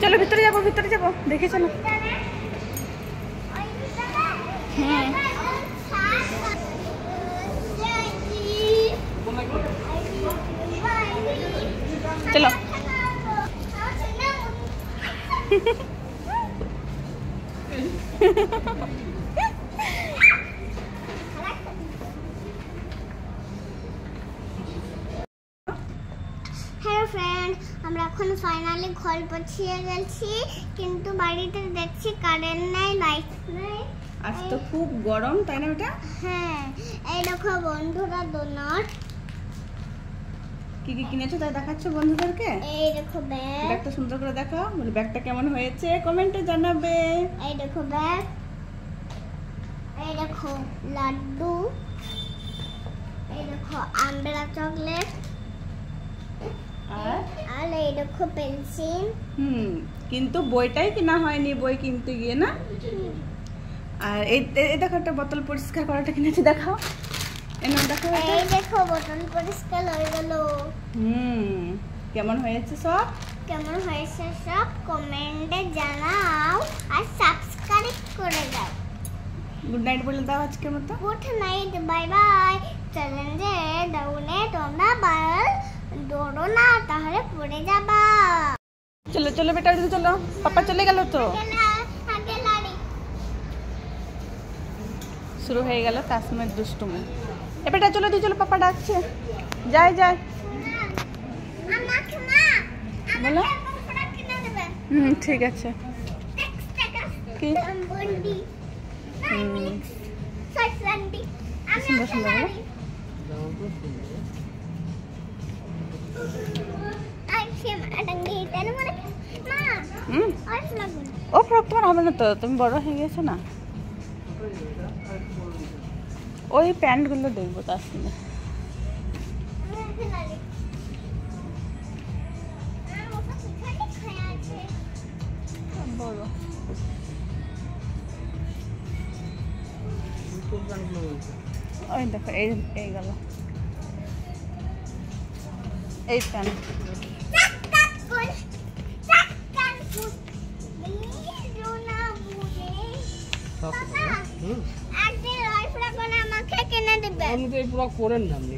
চলো ভিতরে যাবো দেখে চলো। চলো হ্যালো ফ্রেন্ড, আমরা এখন ফাইনালি ঘর পৌঁছে গেছি, কিন্তু বাড়িতে দেখছি কারেন্ট নেই, লাইট নেই। আজ তো খুব গরম, তাই না বেটা? হ্যাঁ, এই দেখো বন্ধুরা ডোনাট। কি কি কিনেছো তাই দেখাচ্ছো বন্ধুদেরকে? এই দেখো ব্যাগ। ব্যাগটা সুন্দর করে দেখাও, বলে ব্যাগটা কেমন হয়েছে কমেন্টে জানাবে। এই দেখো ব্যাগ, এই দেখো লাড্ডু, এই দেখো আমবেলা চকলেট, আর এই দেখো পেন্সিল। কিন্তু বইটাই কিনা হয়নি, বই কিনতে গিয়ে না। আর এই দেখো একটা বোতল পরিষ্কার করাটা কিনেছি, দেখাও। দেখো এই দেখো বোতল পরিষ্কার হয়ে গেল। কেমন হয়েছে সব? কেমন হয়েছে সব কমেন্টে জানাও, আর সাবস্ক্রাইব করে দাও। গুড নাইট বলে দাও আজকের মতো। Good night, bye bye. চ্যালেঞ্জে ডাউনে তোমরা বাল দৌড়ো না, তাহলে পড়ে যাবা। চলো চলো বেটা, চলো, পাপা চলে গেল তো। শুরু হয়ে গেল তাসমের দুষ্টুমি। এ বেটা চলো চলো, পাপা ডাকছে। যাই বলো। ঠিক আছে। কি সুন্দর সুন্দর ও ফ্রক তোমার হবে না তো, তুমি বড় হয়ে গেছো না। ওই প্যান্টগুলো দেখবো তার সঙ্গে। বলো ওই দেখো, এই গেল এই প্যান্ট। আপনি তো এই পুরো করেন না, আপনি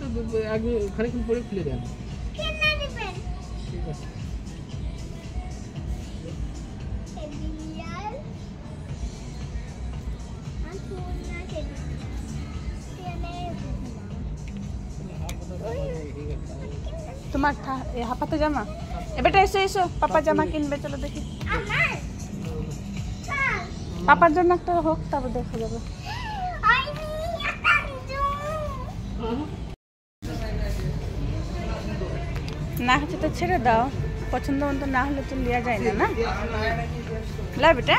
তো খানিকক্ষণ পরে খুলে দেন। ঠিক আছে। তোমার হাফাতে জামা। এবারটা এসো পাপা জামা কিনবে, চলো দেখি। পাপার জন্য একটা হোক, তারপর দেখা যাবে। না হচ্ছে তো ছেড়ে দাও, পছন্দ মতো না হলে তো লিয়া যায় না। লা বেটা।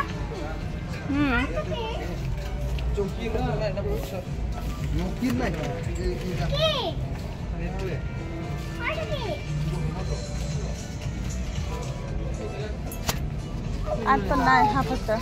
আর তো নাই হাফাতে।